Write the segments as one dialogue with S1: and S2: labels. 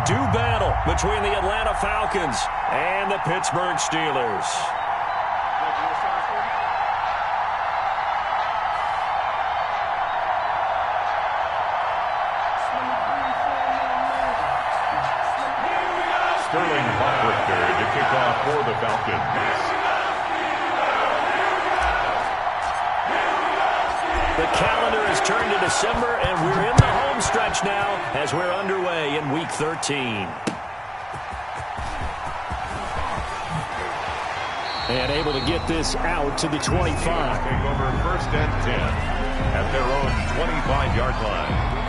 S1: do battle between the Atlanta Falcons and the Pittsburgh Steelers.
S2: Sterling Hawkwrichter to kick off for the Falcons.
S1: The calendar has turned to December, and we're in the home stretch now as we're underway in Week 13. And able to get this out to the 25.
S2: Take over 1st and 10 at their own 25-yard line.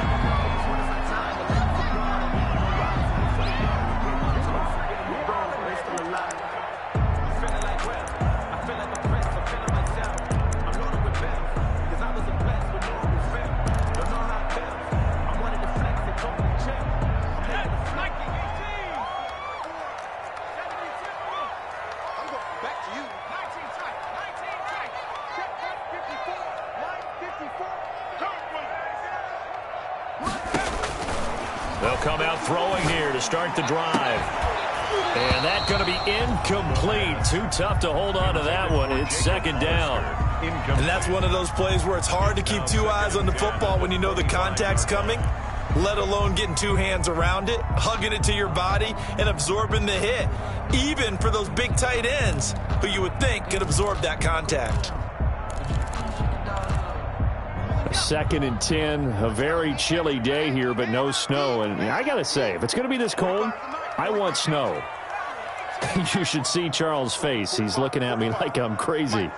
S1: They'll come out throwing here to start the drive. And that's going to be incomplete. Too tough to hold on to that one. It's 2nd down.
S3: And that's one of those plays where it's hard to keep two eyes on the football when you know the contact's coming, let alone getting two hands around it, hugging it to your body, and absorbing the hit, even for those big tight ends who you would think could absorb that contact.
S1: 2nd and 10, a very chilly day here, but no snow. And I got to say, if it's going to be this cold, I want snow. You should see Charles' face. He's looking at me like I'm crazy.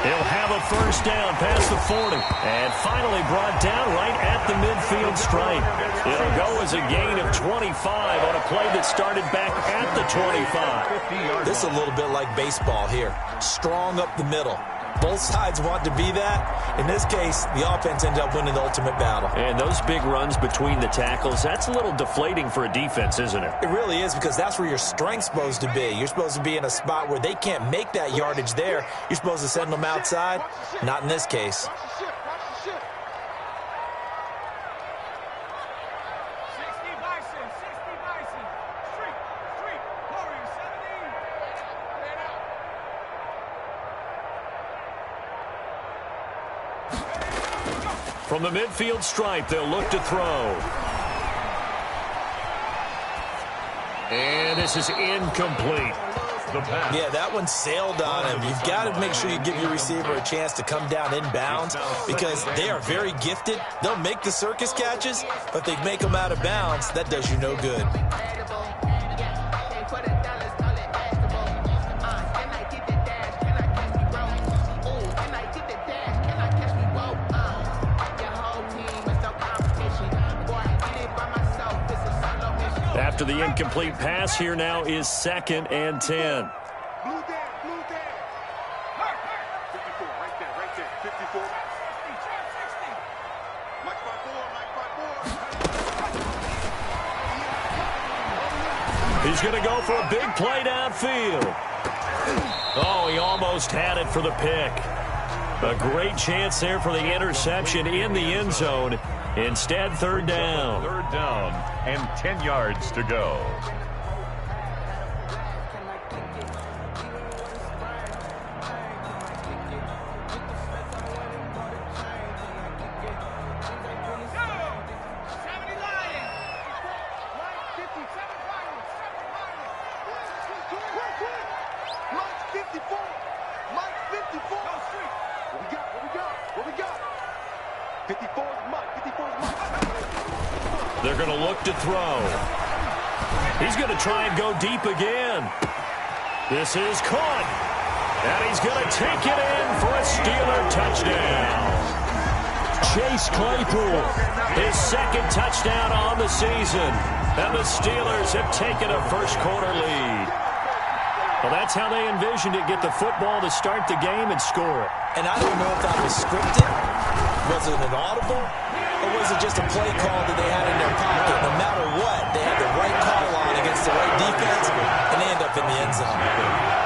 S1: He'll have a 1st down past the 40. And finally brought down right at the midfield stripe. It'll go as a gain of 25 on a play that started back at the 25.
S3: This is a little bit like baseball here. Strong up the middle. Both sides want to be that. In this case, the offense ended up winning the ultimate battle.
S1: And those big runs between the tackles, that's a little deflating for a defense, isn't it?
S3: It really is, because that's where your strength's supposed to be. You're supposed to be in a spot where they can't make that yardage there. You're supposed to send them outside. Not in this case.
S1: From the midfield stripe, they'll look to throw. And this is incomplete.
S3: Yeah, that one sailed on him. You've got to make sure you give your receiver a chance to come down inbounds, because they are very gifted. They'll make the circus catches, but they make them out of bounds. That does you no good.
S1: After the incomplete pass, here now is 2nd and 10. He's going to go for a big play downfield. Oh, he almost had it for the pick. A great chance there for the interception in the end zone. Instead, 3rd down.
S2: 3rd down and 10 yards to go.
S1: They're going to look to throw. He's going to try and go deep again. This is caught. And he's going to take it in for a Steeler touchdown. Chase Claypool, his 2nd touchdown on the season. And the Steelers have taken a first-quarter lead. Well, that's how they envisioned it, get the football to start the game and score it.
S3: And I don't know if that was scripted. Was it an audible? Or was it just a play call that they had in their pocket? No matter what, they had the right call on against the right defense, and they end up in the end zone.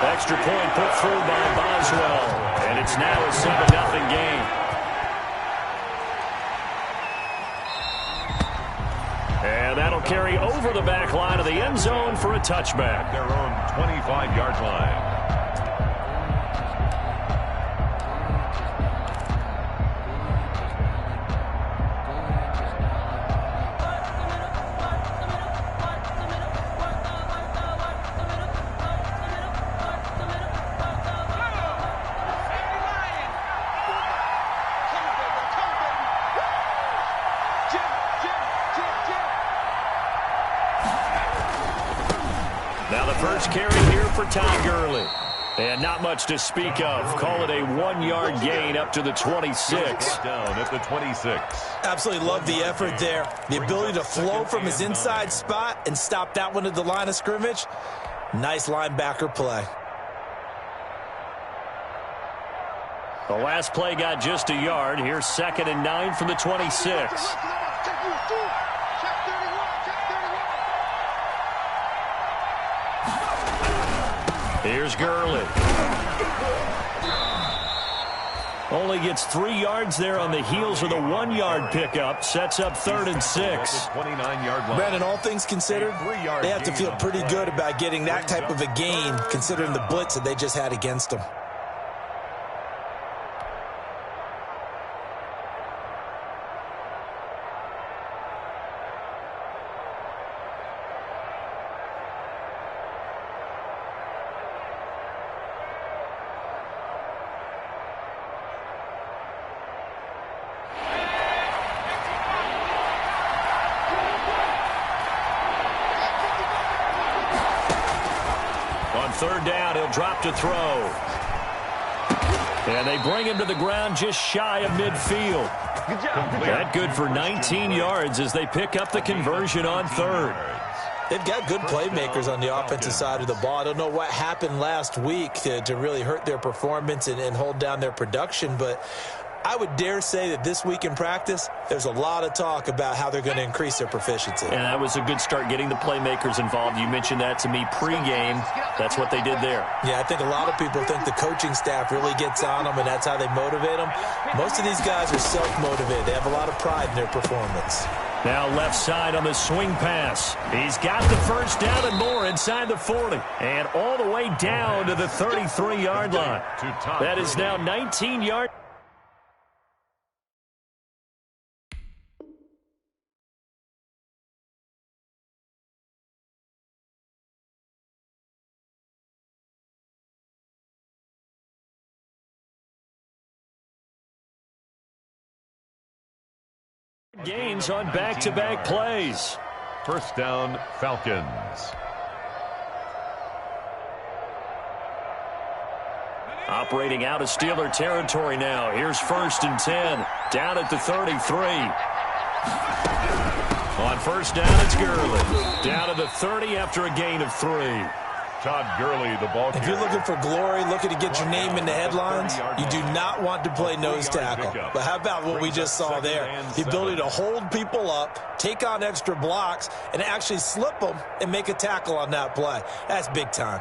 S1: Extra point put through by Boswell. And it's now a 7-0 game. carry over the back line of the end zone for a touchback.
S2: Their own 25-yard line.
S1: Now the first carry here for Todd Gurley. And not much to speak of. Call it a 1-yard gain up to the 26.
S2: Down at the 26.
S3: Absolutely love the effort there. The ability to flow from his inside spot and stop that one at the line of scrimmage. Nice linebacker play.
S1: The last play got just a yard. Here's 2nd and 9 from the 26. Here's Gurley. Only gets 3 yards there on the heels of the 1-yard pickup. Sets up 3rd and 6.
S2: 29-yard line.
S3: Brandon, all things considered, they have to feel pretty good about getting that type of a gain, considering the blitz that they just had against them.
S1: On 3rd down, he'll drop to throw. And they bring him to the ground just shy of midfield. That good for 19 yards as they pick up the conversion on 3rd.
S3: They've got good playmakers on the offensive side of the ball. I don't know what happened last week to really hurt their performance and hold down their production, but I would dare say that this week in practice, there's a lot of talk about how they're going to increase their proficiency.
S1: And that was a good start, getting the playmakers involved. You mentioned that to me pregame. That's what they did there.
S3: Yeah, I think a lot of people think the coaching staff really gets on them, and that's how they motivate them. Most of these guys are self-motivated. They have a lot of pride in their performance.
S1: Now left side on the swing pass. He's got the first down and more inside the 40. And all the way down to the 33-yard line. That is now 19 yards. Gains on back-to-back plays.
S2: First down, Falcons.
S1: Operating out of Steeler territory now. Here's 1st and 10. Down at the 33. On 1st down, it's Gurley. Down to the 30 after a gain of 3.
S2: Todd Gurley, the ball carrier.
S3: If you're looking for glory, looking to get your name in the headlines, you do not want to play nose tackle. But how about what we just saw there? The ability to hold people up, take on extra blocks, and actually slip them and make a tackle on that play. That's big time.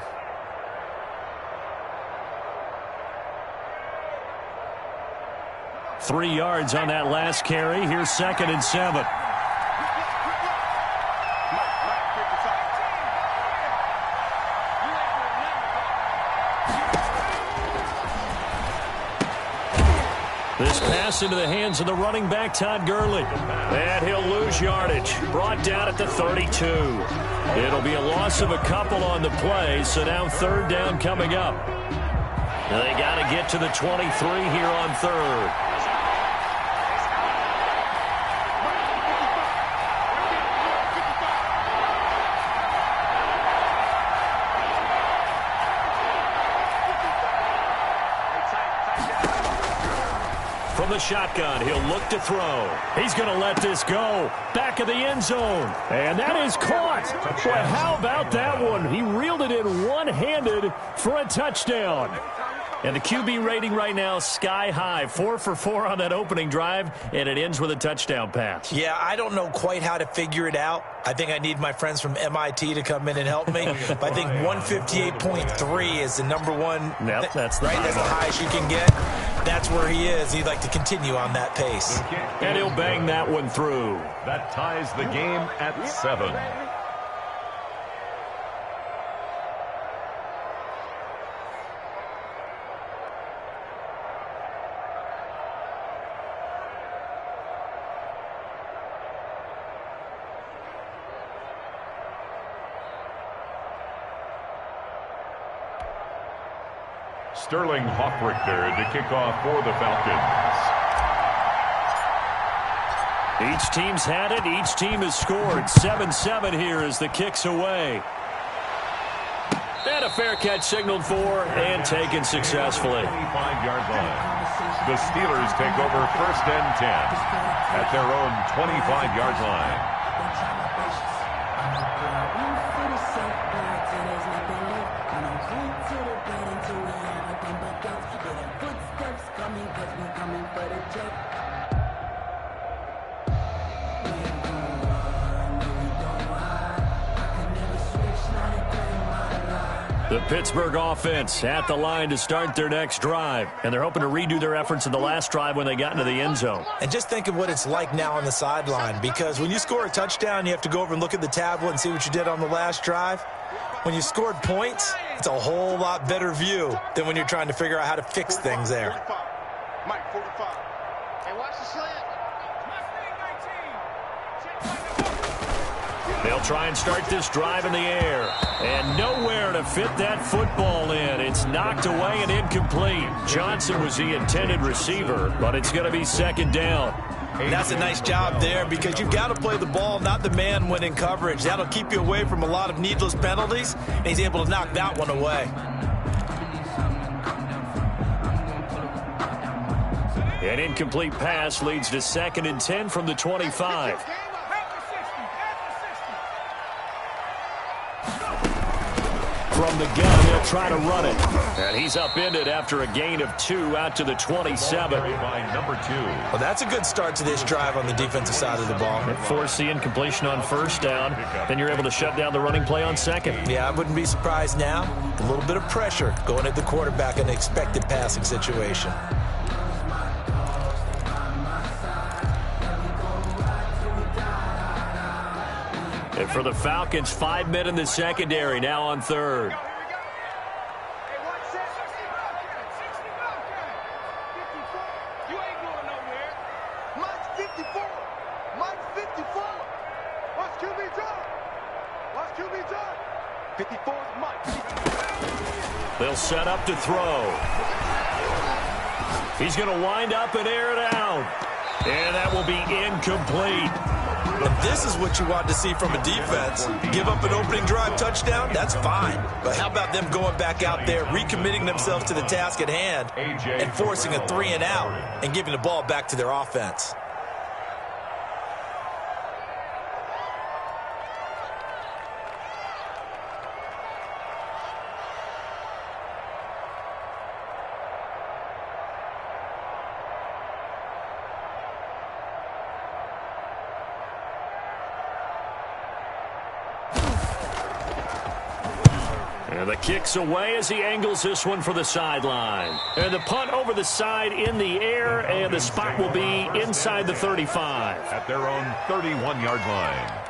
S1: Three yards on that last carry. Here's 2nd and 7. This pass into the hands of the running back, Todd Gurley. And he'll lose yardage. Brought down at the 32. It'll be a loss of a couple on the play, so now 3rd down coming up. They got to get to the 23 here on 3rd. From the shotgun, he'll look to throw. He's going to let this go. Back of the end zone. And that is caught. Boy, how about that one? He reeled it in one-handed for a touchdown. And the QB rating right now, sky high. 4 for 4 on that opening drive, and it ends with a touchdown pass.
S3: Yeah, I don't know quite how to figure it out. I think I need my friends from MIT to come in and help me. But I think 158.3 is the number one.
S1: Yep, that's the
S3: right.
S1: high.
S3: That's the highest you can get. that's where he is. He'd like to continue on that pace.
S1: And he'll bang that one through.
S2: That ties the game at 7. Sterling Hoffrichter to kick off for the Falcons.
S1: Each team's had it. Each team has scored. 7-7 here as the kick's away. And a fair catch signaled for and taken successfully.
S2: 25-yard line. The Steelers take over 1st and 10 at their own 25-yard line.
S1: The Pittsburgh offense at the line to start their next drive. And they're hoping to redo their efforts in the last drive when they got into the end zone.
S3: And just think of what it's like now on the sideline, because when you score a touchdown, you have to go over and look at the tablet and see what you did on the last drive. When you scored points, it's a whole lot better view than when you're trying to figure out how to fix things there.
S4: Mike 45. Hey, watch the slant.
S1: They'll try and start this drive in the air. And nowhere to fit that football in. It's knocked away and incomplete. Johnson was the intended receiver, but it's going to be 2nd down.
S3: And that's a nice job there, because you've got to play the ball, not the man when in coverage. That'll keep you away from a lot of needless penalties, and he's able to knock that one away.
S1: An incomplete pass leads to 2nd and 10 from the 25. From the gun, they'll try to run it. And he's upended after a gain of 2 out to the 27.
S2: By number 2.
S3: Well, that's a good start to this drive on the defensive side of the ball.
S1: Force the incompletion on 1st down. Then you're able to shut down the running play on 2nd.
S3: Yeah, I wouldn't be surprised now. A little bit of pressure going at the quarterback in an expected passing situation.
S1: And for the Falcons, 5 men in the secondary, now on 3rd. They'll set up to throw. He's going to wind up and air it out. And that will be incomplete.
S3: And this is what you want to see from a defense. Give up an opening drive touchdown, that's fine. But how about them going back out there, recommitting themselves to the task at hand, and forcing a 3-and-out and giving the ball back to their offense?
S1: And the kick's away as he angles this one for the sideline. And the punt over the side in the air, and the spot will be inside the 35.
S2: At their own 31-yard line.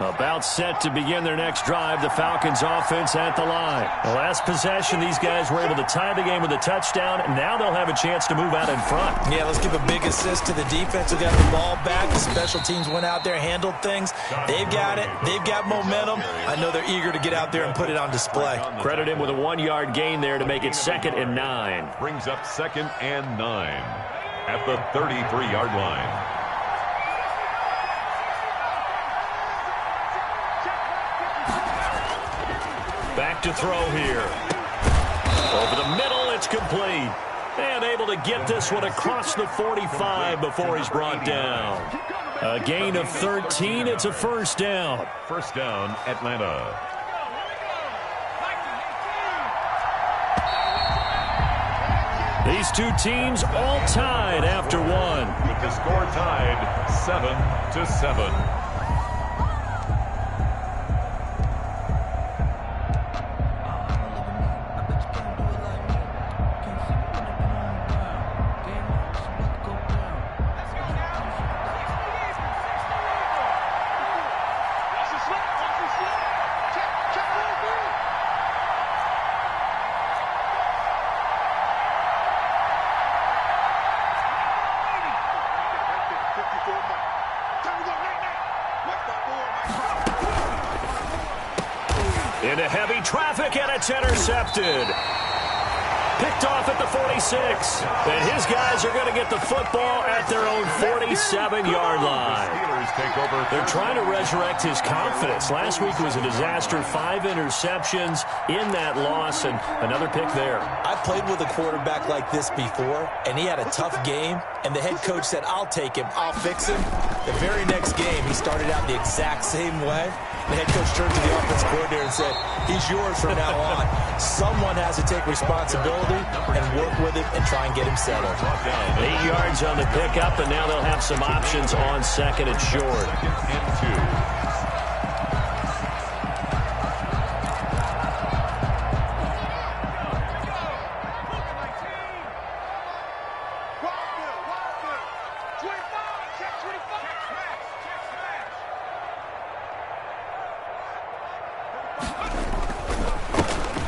S1: About set to begin their next drive, the Falcons offense at the line. The last possession, these guys were able to tie the game with a touchdown, and now they'll have a chance to move out in front.
S3: Yeah, let's give a big assist to the defense who got the ball back. The special teams went out there, handled things. They've got it. They've got momentum. I know they're eager to get out there and put it on display.
S1: Credit him with a 1-yard gain there to make it 2nd and 9.
S2: Brings up 2nd and 9 at the 33-yard line.
S1: Back to throw here. Over the middle, it's complete. And able to get this one across the 45 before he's brought down. A gain of 13, it's a 1st down.
S2: 1st down, Atlanta.
S1: The These two teams all tied after one.
S2: With the score tied 7-7.
S1: Into heavy traffic, and it's intercepted. Picked off at the 46. And his guys are going to get the football at their own 47-yard line. They're trying to resurrect his confidence. Last week was a disaster. 5 interceptions in that loss, and another pick there.
S3: I played with a quarterback like this before, and he had a tough game, and the head coach said, I'll take him, I'll fix him. The very next game, he started out the exact same way. The head coach turned to the offense coordinator and said, he's yours from now on. Someone has to take responsibility and work with him and try and get him settled.
S1: 8 yards on the pickup, and now they'll have some options on second and short.
S2: Second and 2.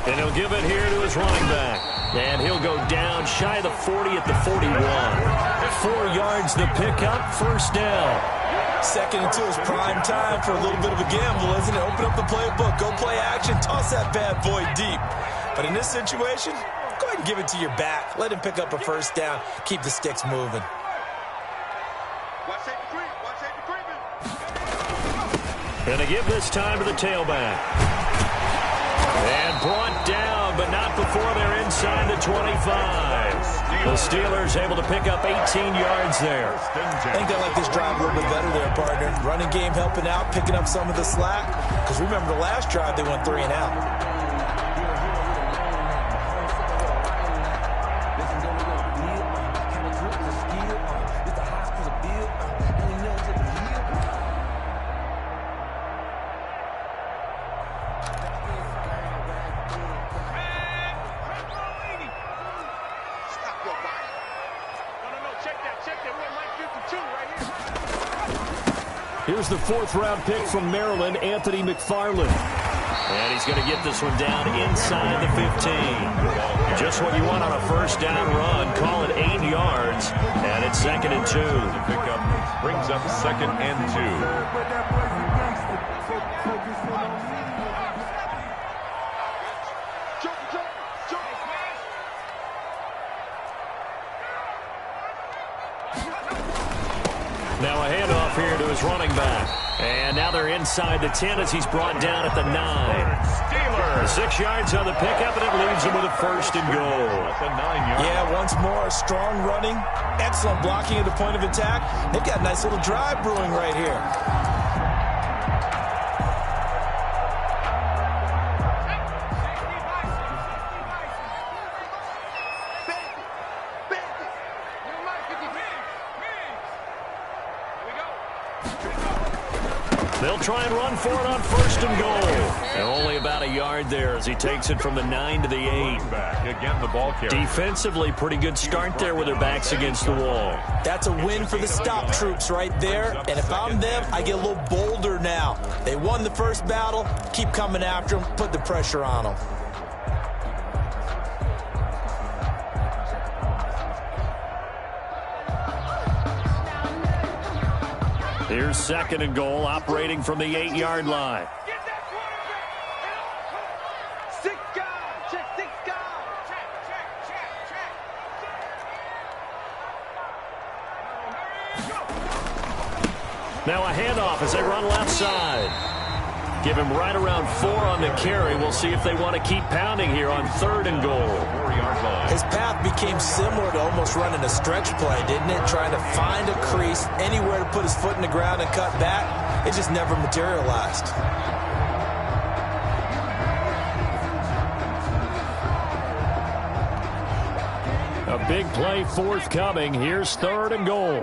S1: And he'll give it here to his running back. And he'll go down shy of the 40 at the 41. 4 yards the pickup, first down.
S3: Second and 2 is prime time for a little bit of a gamble, isn't it? Open up the playbook, go play action, toss that bad boy deep. But in this situation, go ahead and give it to your back. Let him pick up a first down. Keep the sticks moving.
S1: Gonna give this time to the tailback. And brought down, but not before they're inside the 25. The Steelers able to pick up 18 yards there.
S3: I think they like this drive a little bit better there, partner. Running game helping out, picking up some of the slack. Because remember the last drive, they went 3 and out.
S1: Here's the 4th-round pick from Maryland, Anthony McFarland. And he's going to get this one down inside the 15. Just what you want on a first down run. Call it 8 yards, and it's 2nd and 2.
S2: The pickup brings up 2nd and 2.
S1: Now a handoff here to his running back. And now they're inside the 10 as he's brought down at the 9.
S2: Steelers.
S1: 6 yards on the pickup, and it leaves him with a first and goal.
S2: At the 9-yard.
S3: Yeah, once more, strong running, excellent blocking at the point of attack. They've got a nice little drive brewing right here.
S1: They'll try and run for it on first and goal. And only about a yard there as he takes it from the 9 to the 8.
S2: Back again, the ball carrier.
S1: Defensively, pretty good start there with their backs against the wall.
S3: That's a win for the stop troops right there. And if I'm them, I get a little bolder now. They won the first battle. Keep coming after them. Put the pressure on them.
S1: Here's 2nd and goal, operating from the 8-yard line. Now a handoff as they run left side. Give him right around 4 on the carry. We'll see if they want to keep pounding here on 3rd and goal.
S2: 4-yard line.
S3: His path became similar to almost running a stretch play, didn't it? Trying to find a crease, anywhere to put his foot in the ground and cut back. It just never materialized.
S1: A big play forthcoming. Here's 3rd and goal.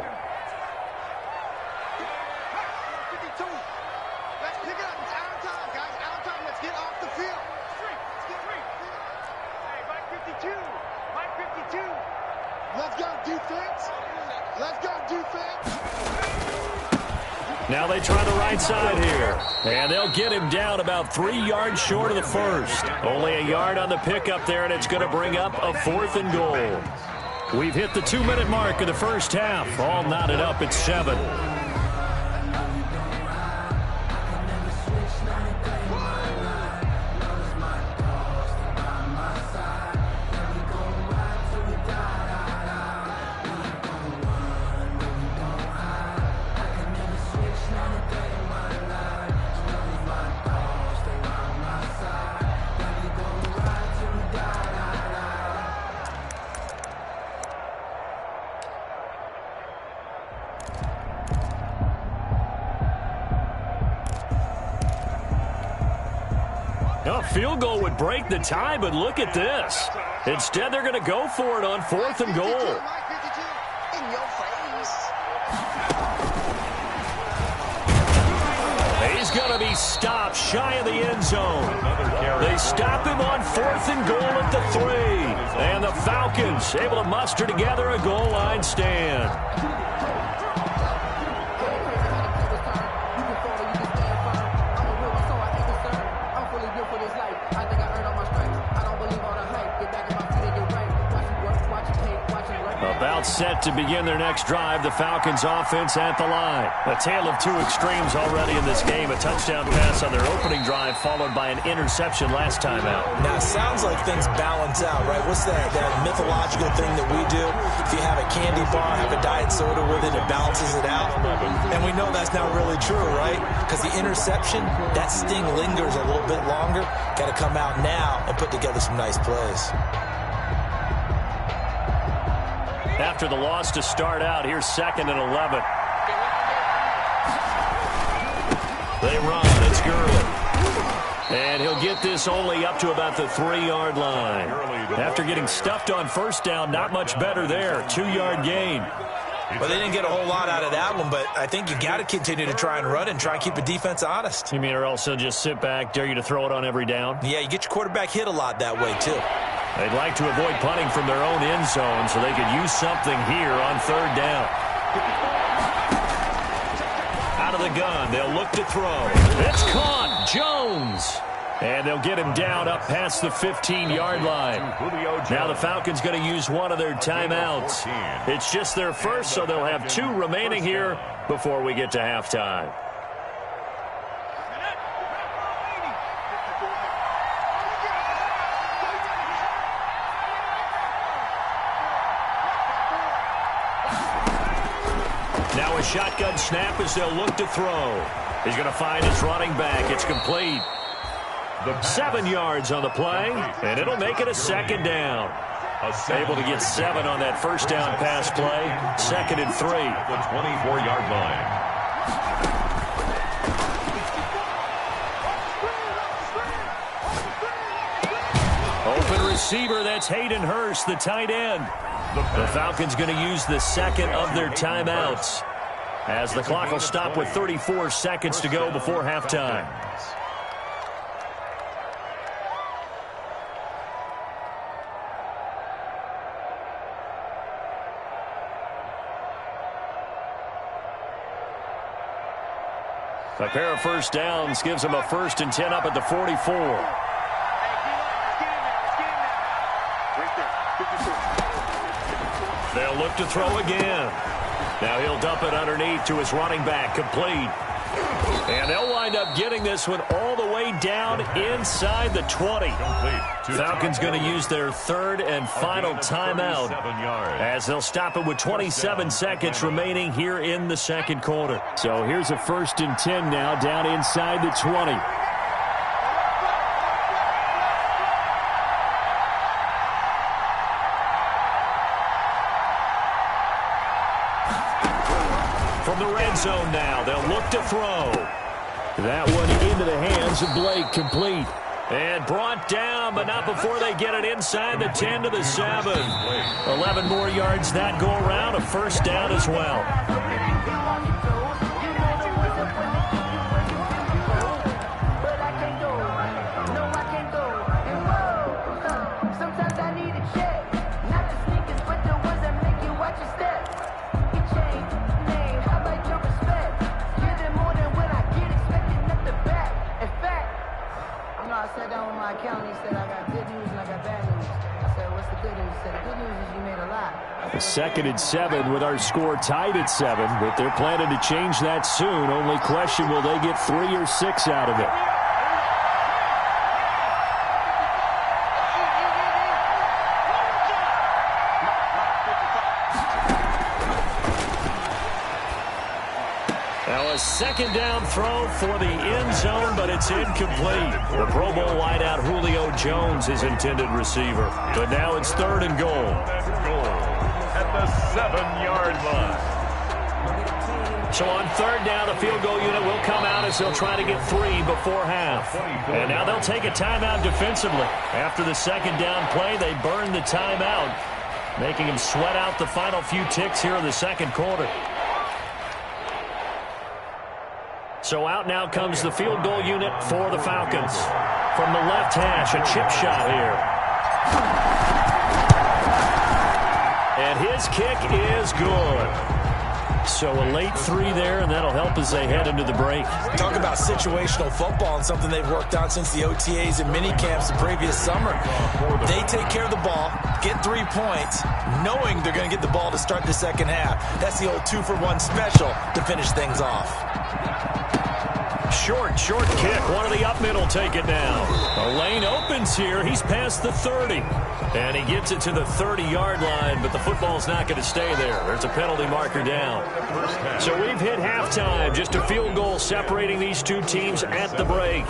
S1: Now they try the right side here. And they'll get him down about 3 yards short of the first. Only a yard on the pickup there, and it's going to bring up a 4th and goal. We've hit the 2-minute mark of the first half. All knotted up at 7. A field goal would break the tie, but look at this. Instead, they're going to go for it on 4th and goal. He's going to be stopped shy of the end zone. They stop him on 4th and goal at the 3. And the Falcons able to muster together a goal line stand. About set to begin their next drive. The Falcons offense at the line. A tale of 2 extremes already in this game. A touchdown pass on their opening drive followed by an interception last time out.
S3: Now, it sounds like things balance out, right? What's that mythological thing that we do? If you have a candy bar, have a diet soda with it, it balances it out. And we know that's not really true, right? Because the interception, that sting lingers a little bit longer. Got to come out now and put together some nice plays.
S1: After the loss to start out, here's 2nd and 11. They run. It's Gurley. And he'll get this only up to about the 3-yard line. After getting stuffed on first down, not much better there. 2-yard gain.
S3: Well, they didn't get a whole lot out of that one, but I think you got to continue to try and run and try and keep the defense honest.
S1: You mean or else they'll just sit back, dare you to throw it on every down?
S3: Yeah, you get your quarterback hit a lot that way, too.
S1: They'd like to avoid punting from their own end zone so they could use something here on 3rd down. Out of the gun, they'll look to throw. It's caught. Jones. And they'll get him down up past the 15-yard line. Now the Falcons going to use one of their timeouts. It's just their first, so they'll have 2 remaining here before we get to halftime. Now a shotgun snap as they'll look to throw. He's going to find his running back. It's complete. 7 yards on the play, and it'll make it a 2nd down. Able to get 7 on that first down pass play. 2nd and 3.
S2: The 24-yard line.
S1: Open receiver, that's Hayden Hurst, the tight end. The Falcons going to use the 2nd of their timeouts, as the clock will stop with 34 seconds to go before halftime. A pair of first downs gives them a 1st and 10 up at the 44. They'll look to throw again. Now he'll dump it underneath to his running back, complete. And they'll wind up getting this one all the way down inside the 20. Falcons going to use their 3rd and final timeout, as they'll stop it with 27 seconds remaining here in the 2nd quarter. So here's a 1st and 10 now down inside the 20. From the red zone now, they'll look to throw. That one into the hands of Blake, complete. And brought down, but not before they get it inside the 10 to the 7. 11 more yards that go around, a first down as well. Second and 7 with our score tied at 7, but they're planning to change that soon. Only question, will they get 3 or 6 out of it? Now a second down throw for the end zone, but it's incomplete. The Pro Bowl wideout Julio Jones is intended receiver. But now it's 3rd and goal.
S2: At the 7-yard line.
S1: So on 3rd down, the field goal unit will come out as they'll try to get 3 before half. And now they'll take a timeout defensively. After the second down play, they burn the timeout, making them sweat out the final few ticks here in the second quarter. So out now comes the field goal unit for the Falcons. From the left hash, a chip shot here. And his kick is good. So a late 3 there, and that'll help as they head into the break.
S3: Talk about situational football and something they've worked on since the OTAs and mini camps the previous summer. They take care of the ball, get 3 points, knowing they're going to get the ball to start the second half. That's the old 2-for-1 special to finish things off.
S1: Short kick. One of the up middle take it down. The lane opens here. He's past the 30. And he gets it to the 30-yard line, but the football's not going to stay there. There's a penalty marker down. So we've hit halftime. Just a field goal separating these two teams at the break.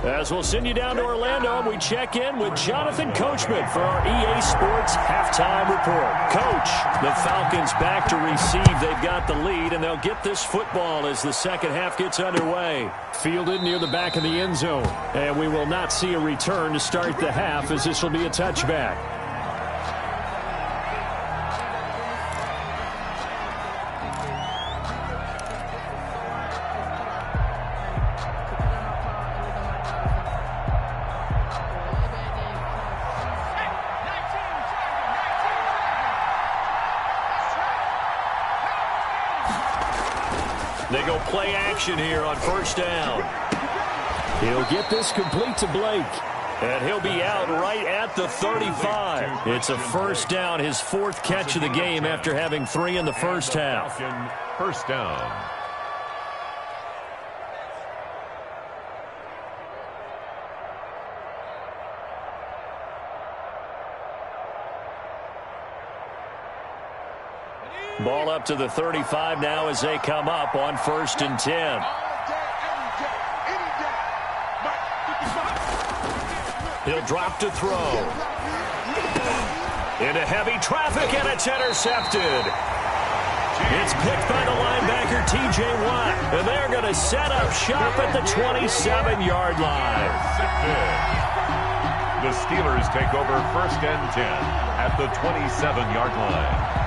S1: As we'll send you down to Orlando, and we check in with Jonathan Coachman for our EA Sports Halftime Report. Coach, the Falcons back to receive. They've got the lead, and they'll get this football as the second half gets underway. Fielded near the back of the end zone. And we will not see a return to start the half, as this will be a touchback. They go play action here on first down. He'll get this complete to Blake. And he'll be out right at the 35. It's a first down, his 4th catch of the game after having 3 in the first half.
S2: First down.
S1: Ball up to the 35 now as they come up on 1st and 10. He'll drop to throw. Into heavy traffic, and it's intercepted. It's picked by the linebacker, T.J. Watt. And they're going to set up shop at the 27-yard line.
S2: The Steelers take over 1st and 10 at the 27-yard line.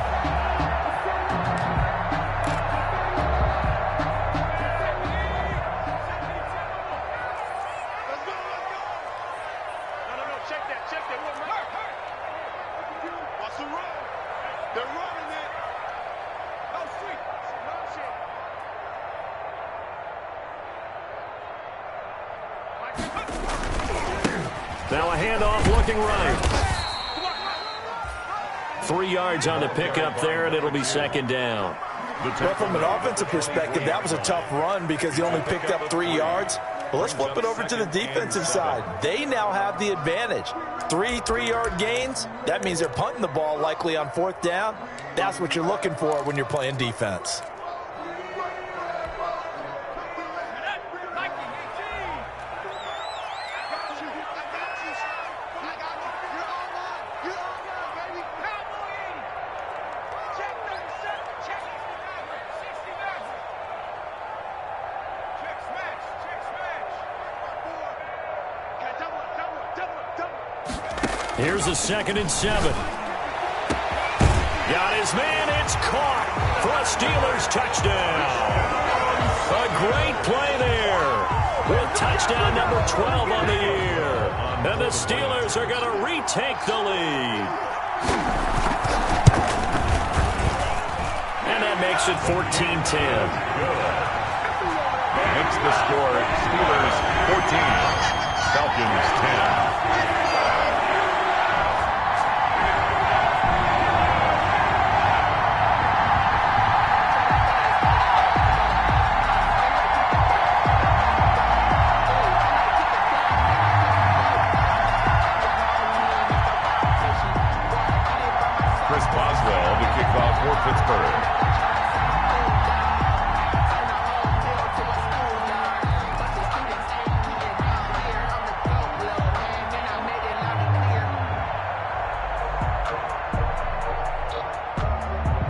S1: Now a handoff looking right. 3 yards on the pickup there, and it'll be 2nd down.
S3: But from an offensive perspective, that was a tough run because he only picked up 3 yards. Well, let's flip it over to the defensive side. They now have the advantage. 3 3-yard gains. That means they're punting the ball likely on 4th down. That's what you're looking for when you're playing defense.
S1: Here's a 2nd and 7. Got his man. It's caught for a Steelers touchdown. A great play there with touchdown number 12 on the year. And the Steelers are going to retake the lead. And that makes it 14-10.
S2: Makes the score Steelers 14, Falcons 10. Pittsburgh.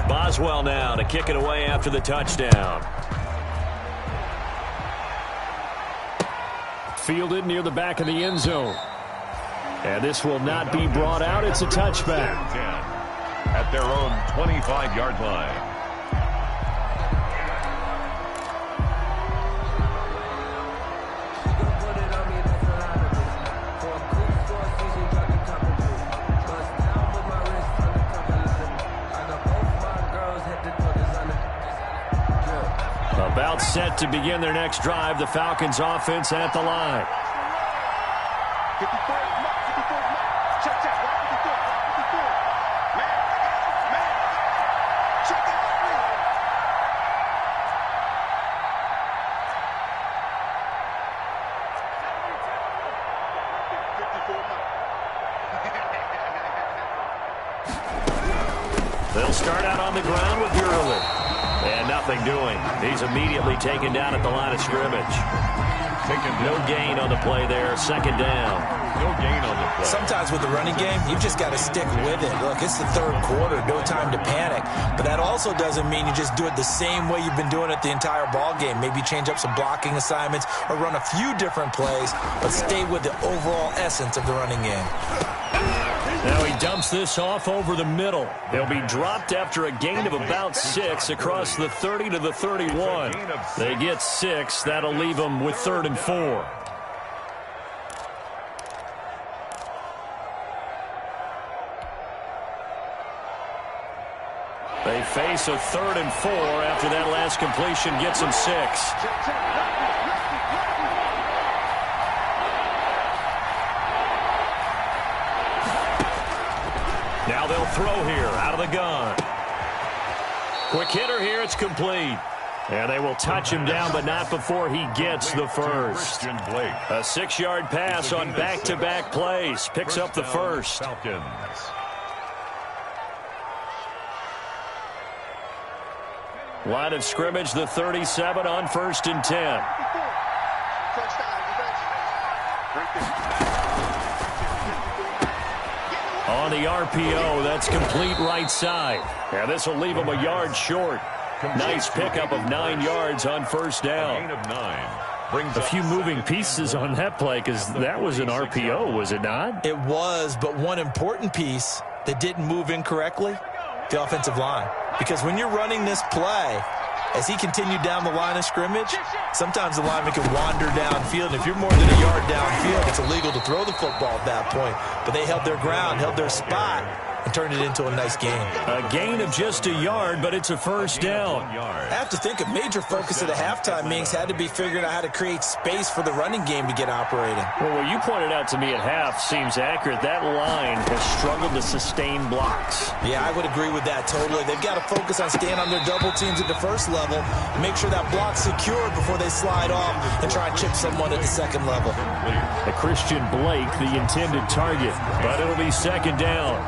S1: Boswell now to kick it away after the touchdown. Fielded near the back of the end zone. And this will not be brought out. It's a touchback.
S2: At their own 25-yard line.
S1: About set to begin their next drive, the Falcons offense at the line. They'll start out on the ground with Gurley. And nothing doing. He's immediately taken down at the line of scrimmage. No gain on the play there. 2nd down.
S2: No gain on the play.
S3: Sometimes with the running game, you've just got to stick with it. Look, it's the 3rd quarter. No time to panic. But that also doesn't mean you just do it the same way you've been doing it the entire ball game. Maybe change up some blocking assignments or run a few different plays, but stay with the overall essence of the running game.
S1: Now he dumps this off over the middle. They'll be dropped after a gain of about 6 across the 30 to the 31. They get 6. That'll leave them with 3rd and 4. They face a 3rd and 4 after that last completion gets them 6. Now they'll throw here out of the gun. Quick hitter here. It's complete. And they will touch him down, but not before he gets the first. A 6-yard pass on back-to-back plays. Picks up the first. Line of scrimmage, the 37 on 1st and 10. On the RPO, that's complete right side. And this will leave him a yard short. Nice pickup of 9 yards on 1st down. A few moving pieces on that play because that was an RPO, was it not?
S3: It was, but one important piece that didn't move incorrectly, the offensive line. Because when you're running this play, as he continued down the line of scrimmage, sometimes the lineman can wander downfield. And if you're more than a yard downfield, it's illegal to throw the football at that point. But they held their ground, held their spot, and turned it into a nice gain.
S1: A gain of just a yard, but it's a 1st down.
S3: I have to think a major focus at the halftime meetings had to be figuring out how to create space for the running game to get operating.
S1: Well, what you pointed out to me at half seems accurate. That line has struggled to sustain blocks.
S3: Yeah, I would agree with that totally. They've got to focus on staying on their double teams at the 1st level, make sure that block's secure before they slide off and try and chip someone at the 2nd level.
S1: A Christian Blake, the intended target, but it'll be 2nd down.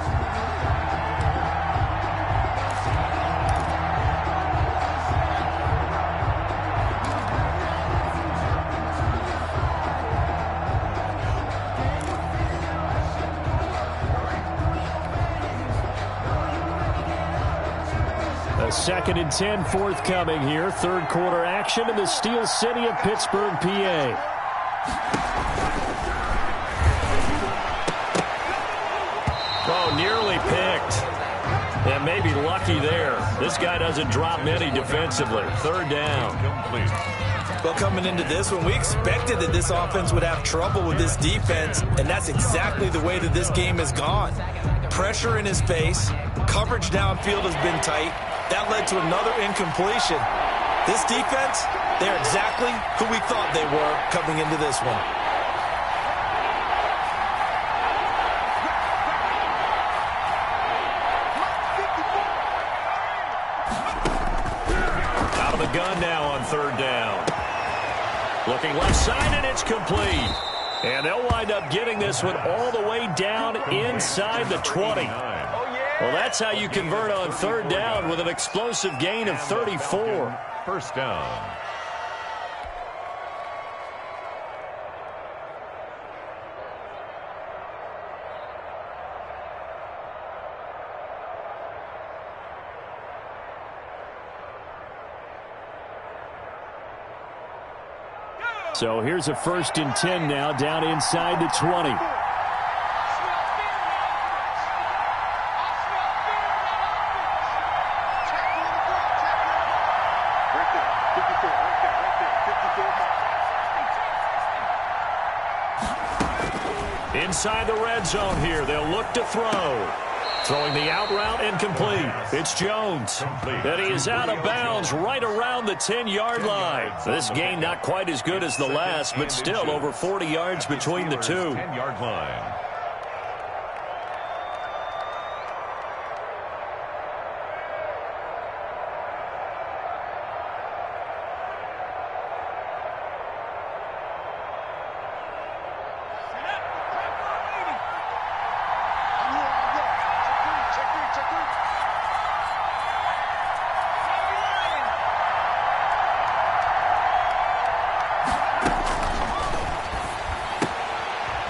S1: A 2nd and 10 forthcoming here. 3rd quarter action in the Steel City of Pittsburgh, PA. may be lucky there. This guy doesn't drop many defensively. Third down.
S2: Complete.
S3: Well, coming into this one, we expected that this offense would have trouble with this defense, and that's exactly the way that this game has gone. Pressure in his face, coverage downfield has been tight. That led to another incompletion. This defense, they're exactly who we thought they were coming into this one.
S1: Out of the gun now on third down. Looking left side, and it's complete. And they'll wind up getting this one all the way down inside the 20. Well, that's how you convert on third down with an explosive gain of 34.
S2: First down.
S1: So here's a 1st and 10 now down inside the 20. Inside the red zone here. They'll look to throw. Throwing the out route incomplete. It's Jones. And he is out of bounds right around the 10-yard line. This game not quite as good as the last, but still over 40 yards between the two.
S2: 10-yard line.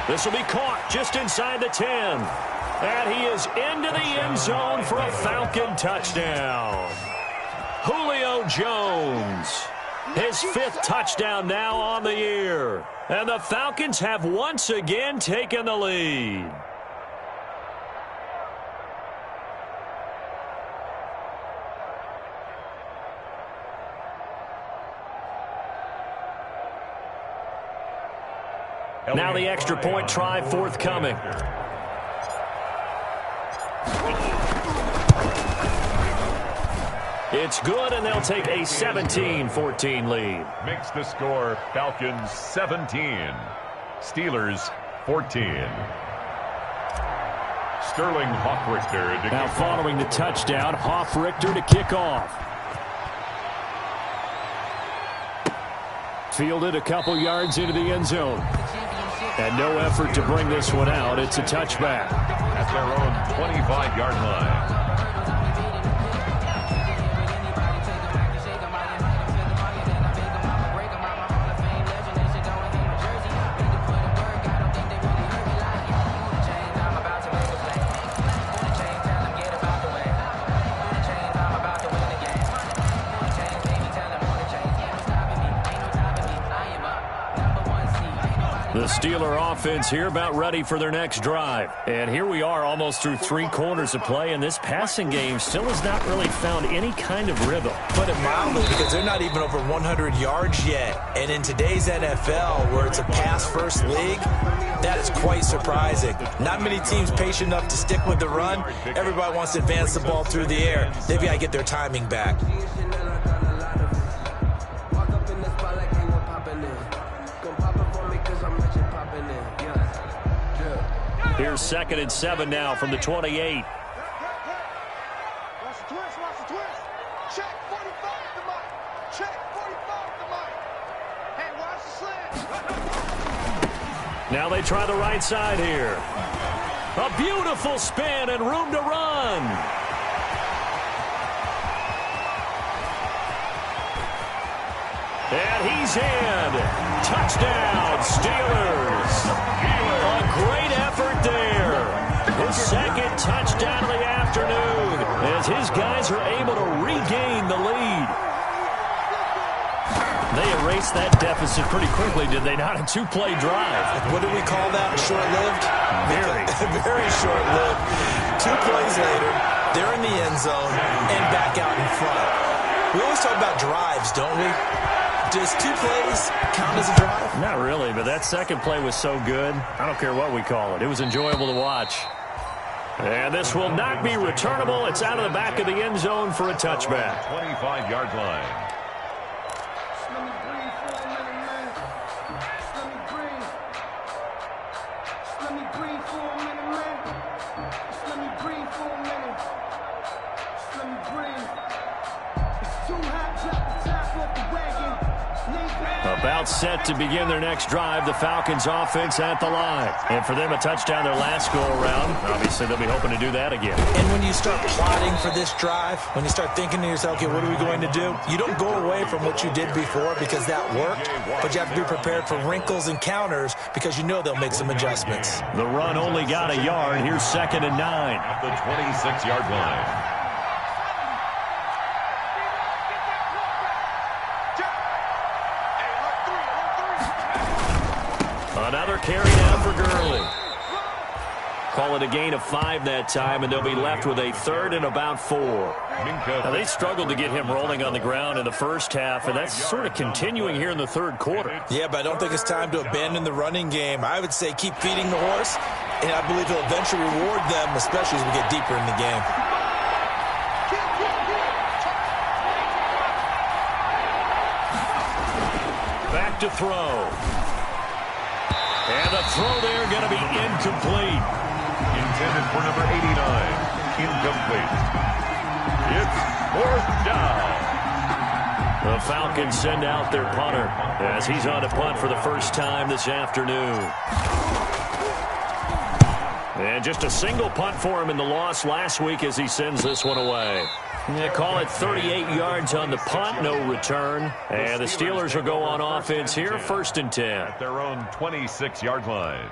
S1: This will be caught just inside the 10. And he is into the end zone for a Falcon touchdown. Julio Jones, his 5th touchdown now on the year. And the Falcons have once again taken the lead. Now the extra point try forthcoming. It's good, and they'll take a 17-14 lead.
S2: Makes the score Falcons 17, Steelers 14. Sterling Hoffrichter.
S1: Now following the touchdown, Hoffrichter to kick off. Fielded a couple yards into the end zone. And no effort to bring this one out. It's a touchback.
S2: At their own 25-yard line.
S1: The Steeler offense here about ready for their next drive. And here we are almost through 3 quarters of play, and this passing game still has not really found any kind of rhythm.
S3: Put it mildly, because they're not even over 100 yards yet. And in today's NFL, where it's a pass-first league, that is quite surprising. Not many teams patient enough to stick with the run. Everybody wants to advance the ball through the air. They've got to get their timing back.
S1: Here's 2nd and 7 now from the 28.
S4: Watch the twist, watch the twist. Check 45 the mic. Check 45 the mic. Hey, watch the slant.
S1: Now they try the right side here. A beautiful spin and room to run. And he's in. Touchdown, Steelers. A great effort there. His 2nd touchdown of the afternoon as his guys are able to regain the lead. They erased that deficit pretty quickly, did they not? A 2-play drive.
S3: What do we call that? Short-lived?
S1: Very.
S3: Very short-lived. 2 plays later, they're in the end zone, and back out in front. We always talk about drives, don't we? Does 2 plays count as a drive?
S1: Not really, but that second play was so good. I don't care what we call it. It was enjoyable to watch. And this will not be returnable. It's out of the back of the end zone for a touchback.
S2: 25-yard line.
S1: About set to begin their next drive, the Falcons offense at the line. And for them, a touchdown their last go-around. Obviously, they'll be hoping to do that again.
S3: And when you start plotting for this drive, when you start thinking to yourself, okay, what are we going to do? You don't go away from what you did before because that worked, but you have to be prepared for wrinkles and counters because you know they'll make some adjustments.
S1: The run only got a yard. Here's 2nd and 9.
S2: At the 26-yard line.
S1: Another carry down for Gurley. Call it a gain of 5 that time, and they'll be left with a 3rd and about 4. Now, they struggled to get him rolling on the ground in the first half, and that's sort of continuing here in the third quarter.
S3: Yeah, but I don't think it's time to abandon the running game. I would say keep feeding the horse, and I believe he'll eventually reward them, especially as we get deeper in the game.
S1: Back to throw. And the throw there going to be incomplete.
S2: Intended for number 89. Incomplete. It's 4th down.
S1: The Falcons send out their punter as he's on to punt for the first time this afternoon. And just a single punt for him in the loss last week as he sends this one away. They call it 38 yards on the punt, no return. And the Steelers will go on offense here, 1st and 10.
S2: At their own 26-yard line.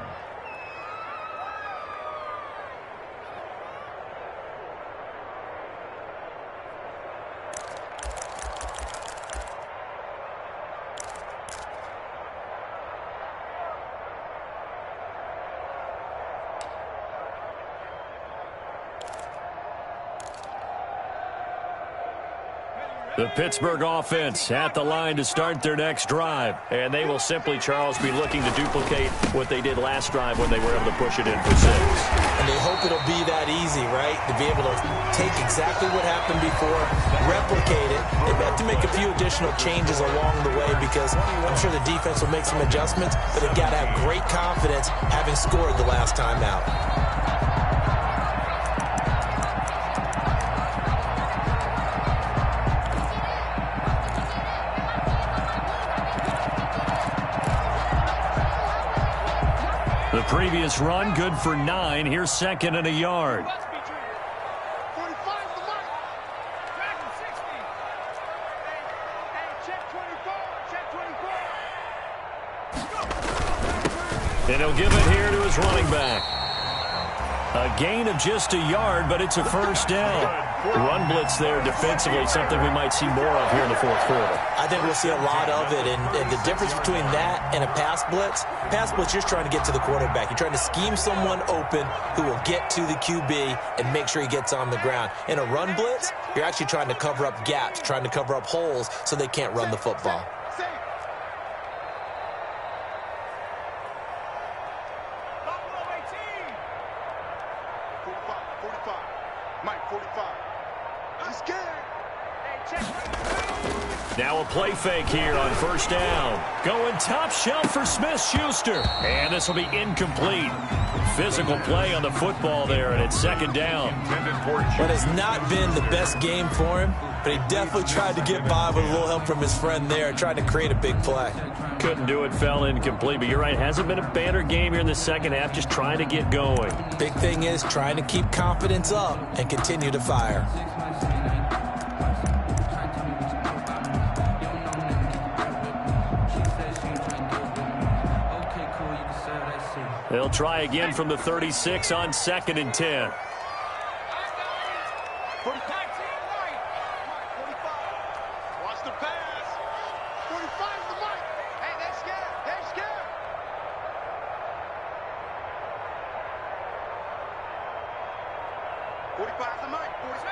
S1: The Pittsburgh offense at the line to start their next drive. And they will simply, Charles, be looking to duplicate what they did last drive when they were able to push it in for 6.
S3: And they hope it'll be that easy, right? To be able to take exactly what happened before, replicate it. They have to make a few additional changes along the way because I'm sure the defense will make some adjustments, but they've got to have great confidence having scored the last time out.
S1: The previous run, good for 9. Here's 2nd and a yard.
S4: 45 to the mark. Back to 60. Hey, check 24. Check 24.
S1: And he'll give it here to his running back. A gain of just a yard, but it's a 1st down. Run blitz there defensively, something we might see more of here in the 4th quarter.
S3: I think we'll see a lot of it, and the difference between that and a pass blitz, you're just trying to get to the quarterback. You're trying to scheme someone open who will get to the QB and make sure he gets on the ground. In a run blitz, you're actually trying to cover up gaps, trying to cover up holes so they can't run the football.
S1: Now a play fake here on 1st down. Going top shelf for Smith-Schuster. And this will be incomplete. Physical play on the football there, and it's 2nd down.
S3: But it's not been the best game for him, but he definitely tried to get by with a little help from his friend there, trying to create a big play.
S1: Couldn't do it, fell incomplete. But you're right, hasn't been a banner game here in the second half, just trying to get going.
S3: Big thing is trying to keep confidence up and continue to fire.
S1: They'll try again from the 36 on 2nd and 10.
S4: 45. Watch the pass. 45 is the mark. Hey, they're scared. They're scared. 45 is the mark. 45.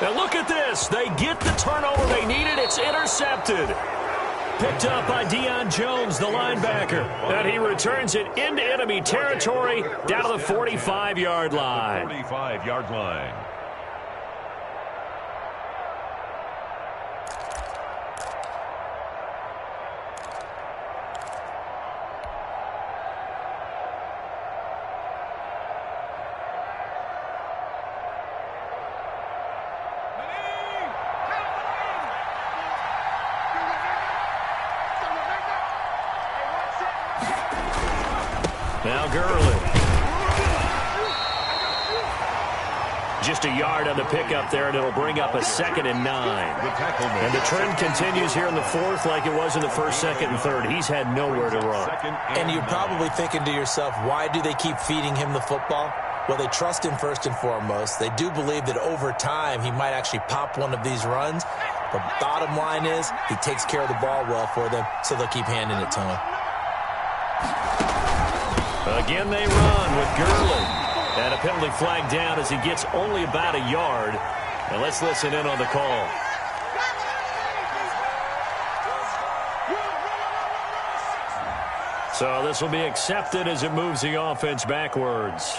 S1: And look at this. They get the turnover they needed. It's intercepted. Picked up by Deion Jones, the linebacker. And he returns it into enemy territory down to the 45-yard line.
S2: 45-yard line.
S1: Now Gurley. Just a yard on the pickup there, and it'll bring up a 2nd and 9. And the trend continues here in the 4th like it was in the 1st, 2nd, and 3rd. He's had nowhere to run.
S3: And you're probably thinking to yourself, why do they keep feeding him the football? Well, they trust him first and foremost. They do believe that over time he might actually pop one of these runs. But bottom line is he takes care of the ball well for them, so they'll keep handing it to him.
S1: Again they run with Gurley. And a penalty flag down as he gets only about a yard. And let's listen in on the call. So this will be accepted as it moves the offense backwards.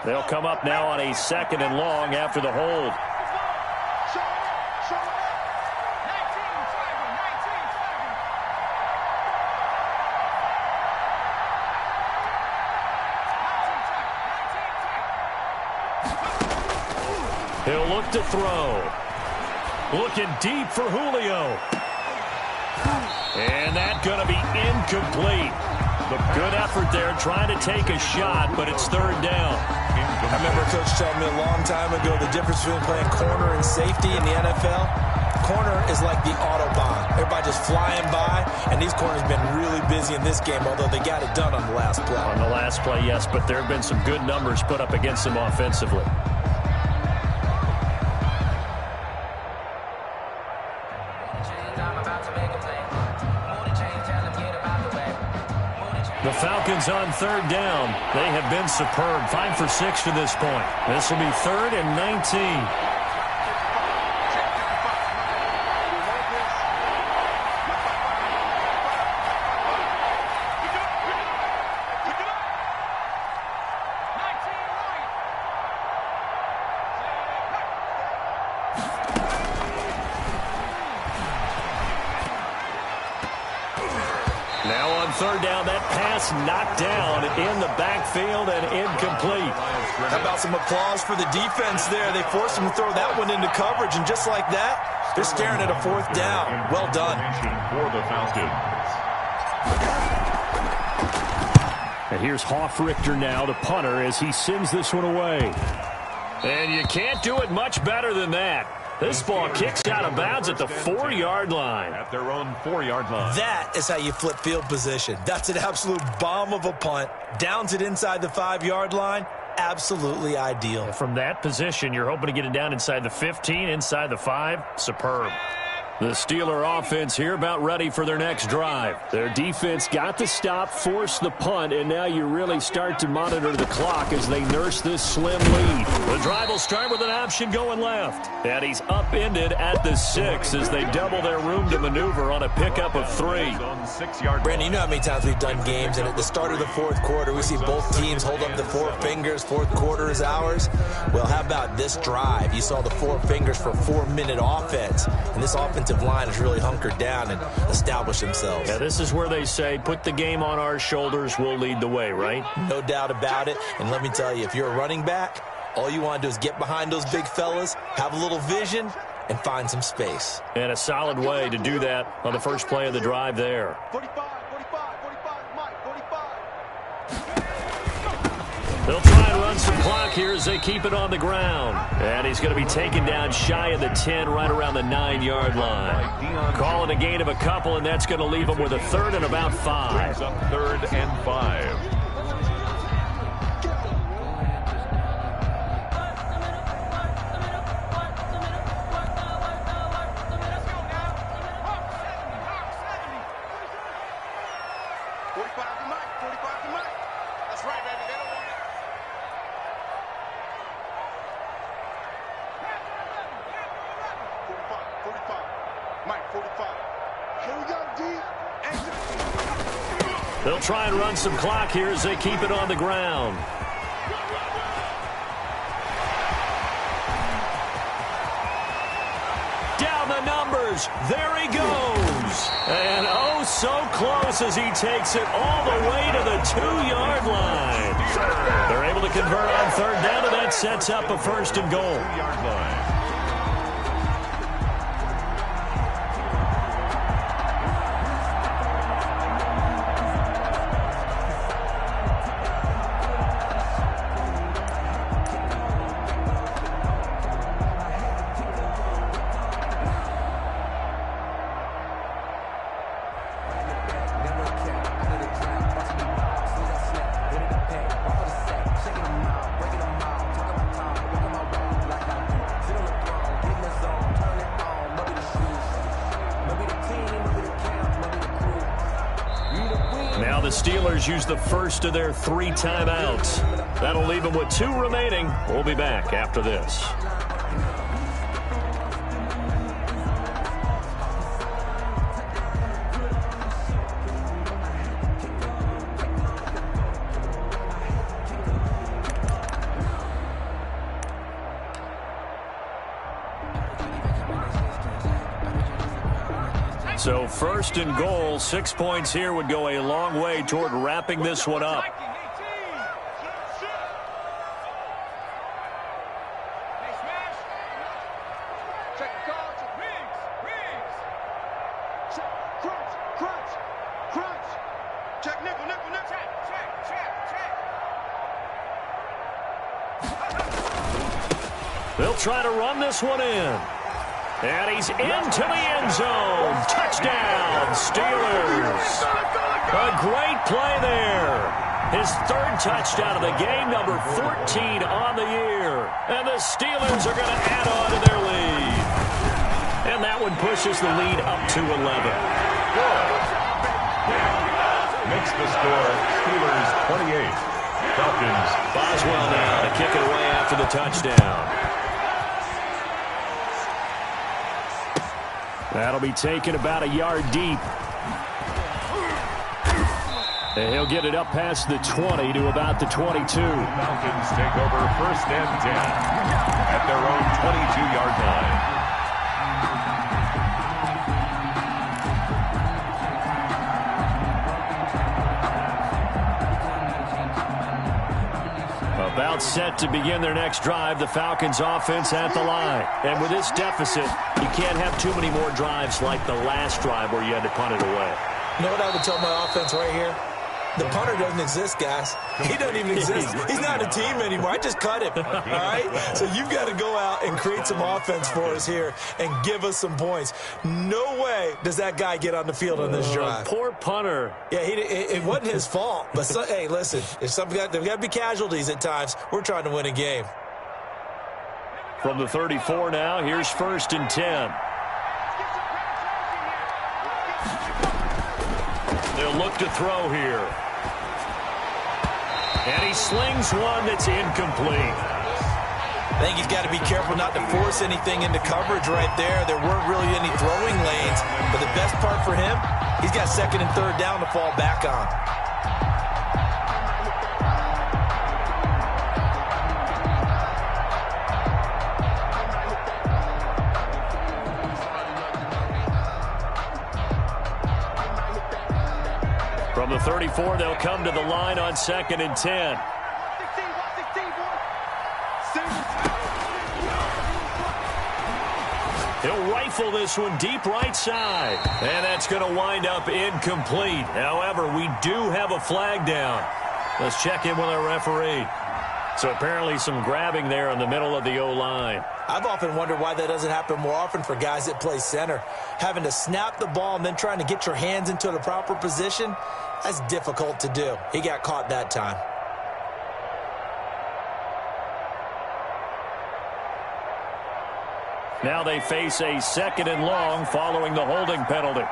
S1: They'll come up now on a 2nd and long after the hold. He'll look to throw. Looking deep for Julio. And that's going to be incomplete. Good effort there, trying to take a shot, but it's 3rd down.
S3: I remember Coach telling me a long time ago the difference between playing corner and safety in the NFL. Corner is like the Autobahn. Everybody just flying by, and these corners have been really busy in this game, although they got it done on the last play.
S1: On the last play, yes, but there have been some good numbers put up against them offensively. The Falcons on 3rd down. They have been superb. 5 for 6 to this point. This will be 3rd and 19. Now on 3rd down, that pass knocked down in the backfield and incomplete.
S3: How about some applause for the defense there? They forced him to throw that one into coverage, and just like that, they're staring at a 4th down. Well done.
S2: For the Falcons.
S1: And here's Hoffrichter now, the punter, as he sends this one away. And you can't do it much better than that. This ball kicks out of bounds at the 4-yard line.
S2: At their own 4-yard line.
S3: That is how you flip field position. That's an absolute bomb of a punt. Downs it inside the 5-yard line. Absolutely ideal.
S1: From that position, you're hoping to get it down inside the 15, inside the 5. Superb. The Steeler offense here about ready for their next drive. Their defense got the stop, forced the punt, and now you really start to monitor the clock as they nurse this slim lead. The drive will start with an option going left. And he's upended at the 6 as they double their room to maneuver on a pickup of 3.
S3: Brandon, you know how many times we've done games, and at the start of the 4th quarter, we see both teams hold up the 4 fingers. 4th quarter is ours. Well, how about this drive? You saw the 4 fingers for 4-minute offense, and this offensive line has really hunkered down and established themselves.
S1: Yeah, this is where they say, put the game on our shoulders, we'll lead the way, right?
S3: No doubt about it. And let me tell you, if you're a running back, all you want to do is get behind those big fellas, have a little vision, and find some space.
S1: And a solid way to do that on the first play of the drive there.
S4: 45, 45, 45, Mike, 45.
S1: clock here as they keep it on the ground. And he's going to be taken down shy of the 10, right around the 9-yard line. Calling a gain of a couple, and that's going to leave him with a third and about 5.
S2: Brings up 3rd and 5.
S1: They'll try and run some clock here as they keep it on the ground. Down the numbers. There he goes. And oh, so close as he takes it all the way to the 2-yard line. They're able to convert on 3rd down, and that sets up a 1st and goal.
S2: 2-yard line.
S1: Now the Steelers use the first of their 3 timeouts. That'll leave them with 2 remaining. We'll be back after this. So 1st and goal, 6 points here would go a long way toward wrapping this one up. They'll try to run this one in. And he's into the end zone. Touchdown, Steelers. A great play there. His 3rd touchdown of the game, number 14 on the year. And the Steelers are going to add on to their lead. And that one pushes the lead up to 11.
S2: Makes the score Steelers 28. Falcons.
S1: Boswell now to kick it away after the touchdown. That'll be taken about a yard deep. And he'll get it up past the 20 to about the 22.
S2: Falcons take over 1st and 10 at their own 22-yard line.
S1: About set to begin their next drive, the Falcons offense at the line. And with this deficit, you can't have too many more drives like the last drive where you had to punt it away.
S3: You know what I would tell my offense right here? The punter doesn't exist, guys. He doesn't even exist. He's not a team anymore. I just cut him, all right? So you've got to go out and create some offense for us here and give us some points. No way does that guy get on the field on this drive.
S1: Poor punter.
S3: Yeah, it wasn't his fault. But, hey, listen, there's got to be casualties at times. We're trying to win a game.
S1: From the 34 now, here's 1st and 10. They'll look to throw here. And he slings one that's incomplete.
S3: I think he's got to be careful not to force anything into coverage right there. There weren't really any throwing lanes. But the best part for him, he's got 2nd and 3rd down to fall back on.
S1: From the 34, they'll come to the line on 2nd and 10. He'll rifle this one deep right side. And that's going to wind up incomplete. However, we do have a flag down. Let's check in with our referee. So apparently some grabbing there in the middle of the O-line.
S3: I've often wondered why that doesn't happen more often for guys that play center. Having to snap the ball and then trying to get your hands into the proper position, that's difficult to do. He got caught that time.
S1: Now they face a 2nd and long following the holding penalty.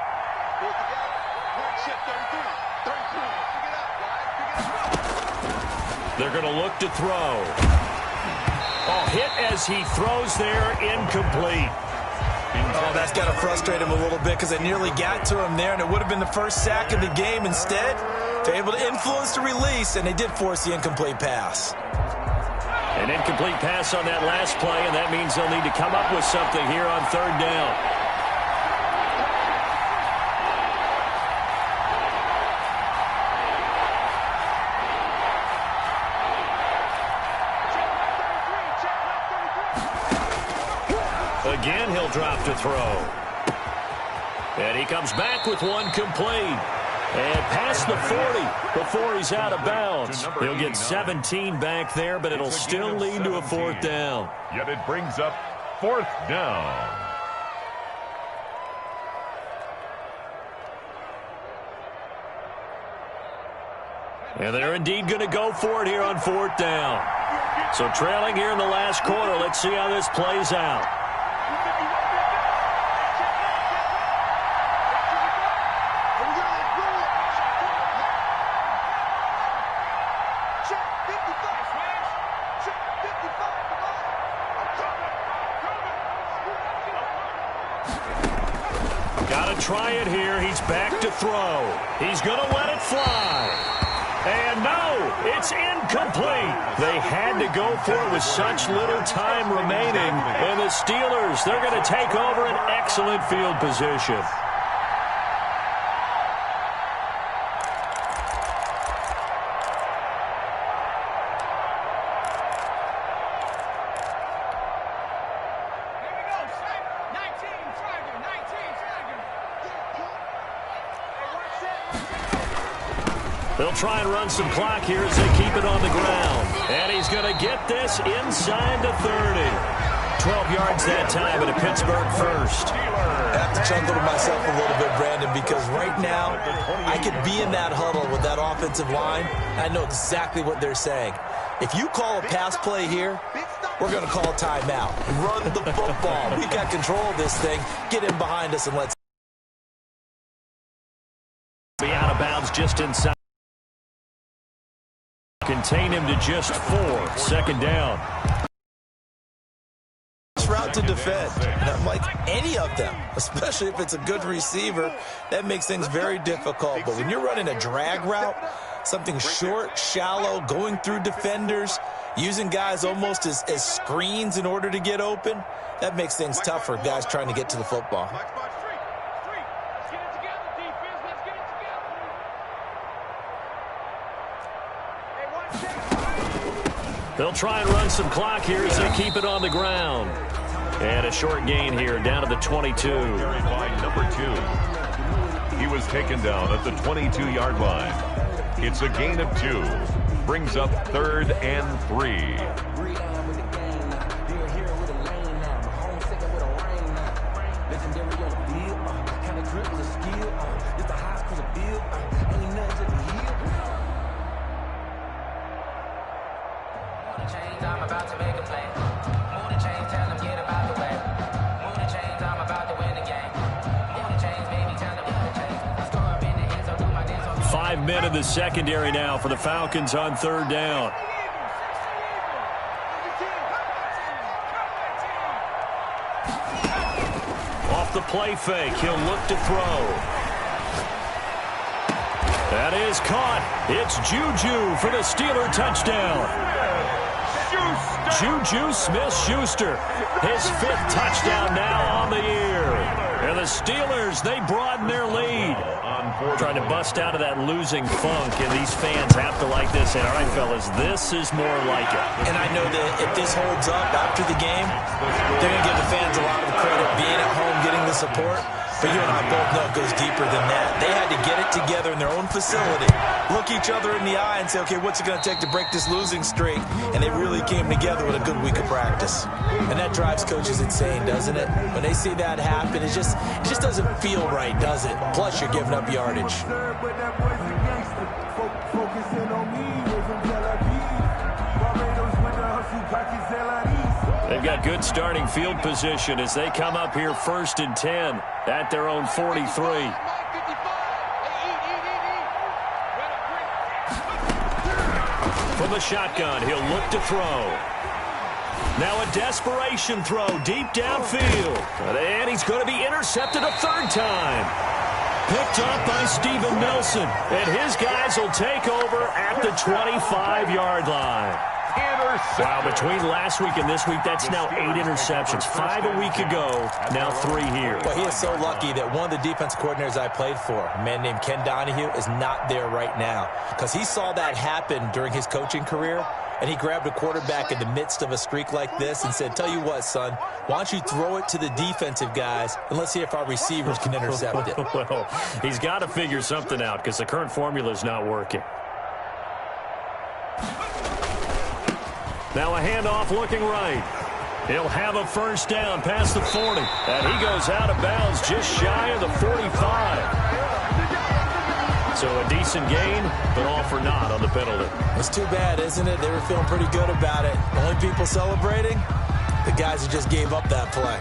S1: They're going to look to throw. Oh, hit as he throws there, incomplete.
S3: Oh, that's got to frustrate him a little bit because they nearly got to him there, and it would have been the first sack of the game. Instead, they're able to influence the release, and they did force the incomplete pass.
S1: An incomplete pass on that last play, and that means they'll need to come up with something here on 3rd down. Again, he'll drop to throw. And he comes back with one complete. And past the 40 before he's out of bounds. He'll get 17 back there, but it'll still lead to a 4th down.
S2: Yet it brings up 4th down.
S1: And they're indeed going to go for it here on 4th down. So trailing here in the last quarter, let's see how this plays out. Try it here. He's back to throw. He's going to let it fly. And no, it's incomplete. They had to go for it with such little time remaining. And the Steelers, they're going to take over an excellent field position. They'll try and run some clock here as they keep it on the ground. And he's going to get this inside the 30. 12 yards that time and a Pittsburgh first.
S3: I have to chuckle to myself a little bit, Brandon, because right now I could be in that huddle with that offensive line. I know exactly what they're saying. If you call a pass play here, we're going to call a timeout. Run the football. We got control of this thing. Get in behind us and let's
S1: be out of bounds just inside. Contain him to just 4. 2nd down.
S3: Route to defend. And I'm like any of them, especially if it's a good receiver, that makes things very difficult. But when you're running a drag route, something short, shallow, going through defenders, using guys almost as screens in order to get open, that makes things tough for guys trying to get to the football.
S1: They'll try and run some clock here as they keep it on the ground. And a short gain here down to the 22.
S2: By number 2. He was taken down at the 22-yard line. It's a gain of 2. Brings up 3rd and 3.
S5: I'm about to make a play. Move the chains, tell them get about the way. Move the chains, I'm about to win the game. Move the chains, baby, tell them move the chains. I score up in the end zone, do my dance on.
S1: 5 men in the secondary now for the Falcons on 3rd down. Off the play fake, he'll look to throw. That is caught. It's Juju for the Steeler touchdown. Juju Smith-Schuster, his 5th touchdown now on the year. And the Steelers, they broaden their lead. Trying to bust out of that losing funk, and these fans have to like this. And all right, fellas, this is more like it.
S3: And I know that if this holds up after the game, they're going to give the fans a lot of credit being at home, getting the support. But you and I both know it goes deeper than that. They had to get it together in their own facility, look each other in the eye and say, okay, what's it going to take to break this losing streak? And they really came together with a good week of practice. And that drives coaches insane, doesn't it? When they see that happen, it just doesn't feel right, does it? Plus, you're giving up yardage.
S1: They've got good starting field position as they come up here 1st and 10 at their own 43. From the shotgun, he'll look to throw. Now a desperation throw deep downfield. And he's going to be intercepted a 3rd time. Picked up by Steven Nelson. And his guys will take over at the 25-yard line. Wow, between last week and this week, that's now 8 interceptions. 5 a week ago, now 3 here.
S3: Well, he is so lucky that one of the defense coordinators I played for, a man named Ken Donahue, is not there right now. Because he saw that happen during his coaching career, and he grabbed a quarterback in the midst of a streak like this and said, tell you what, son, why don't you throw it to the defensive guys, and let's see if our receivers can intercept it.
S1: Well, he's got to figure something out because the current formula is not working. Now a handoff looking right. He'll have a 1st down past the 40. And he goes out of bounds just shy of the 45. So a decent gain, but all for naught on the penalty.
S3: It's too bad, isn't it? They were feeling pretty good about it. The only people celebrating, the guys who just gave up that play.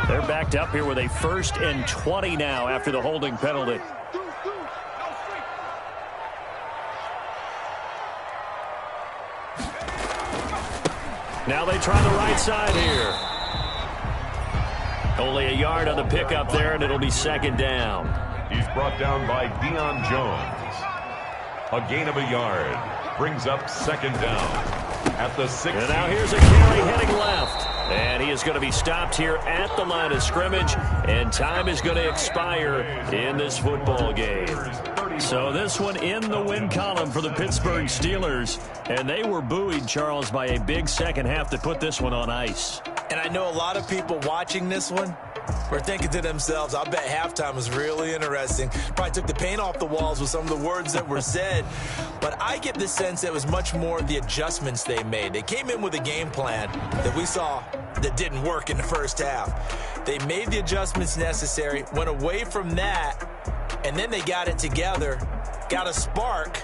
S1: They're backed up here with a 1st and 20 now after the holding penalty. Now they try the right side here. Only a yard on the pickup there, and it'll be 2nd down.
S2: He's brought down by Deion Jones. A gain of a yard. Brings up 2nd down at the 6.
S1: And now here's a carry heading left. And he is going to be stopped here at the line of scrimmage. And time is going to expire in this football game. So this one in the win column for the Pittsburgh Steelers. And they were buoyed, Charles, by a big second half that put this one on ice.
S3: And I know a lot of people watching this one were thinking to themselves, I bet halftime was really interesting. Probably took the paint off the walls with some of the words that were said. But I get the sense that it was much more the adjustments they made. They came in with a game plan that we saw that didn't work in the first half. They made the adjustments necessary, went away from that, and then they got it together, got a spark,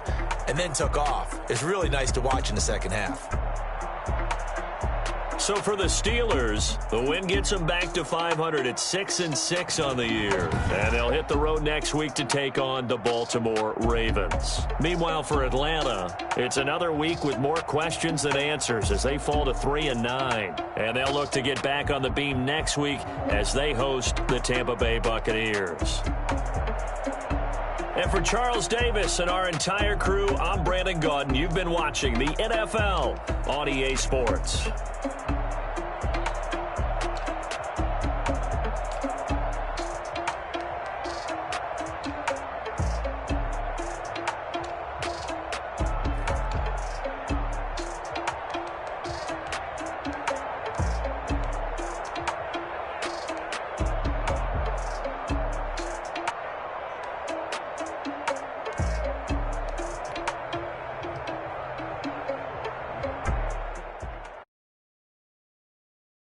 S3: and then took off. It's really nice to watch in the second half.
S1: So for the Steelers, the win gets them back to 500 at 6-6 on the year. And they'll hit the road next week to take on the Baltimore Ravens. Meanwhile, for Atlanta, it's another week with more questions than answers as they fall to 3-9. And they'll look to get back on the beam next week as they host the Tampa Bay Buccaneers. And for Charles Davis and our entire crew, I'm Brandon Gaudin. You've been watching the NFL on EA Sports.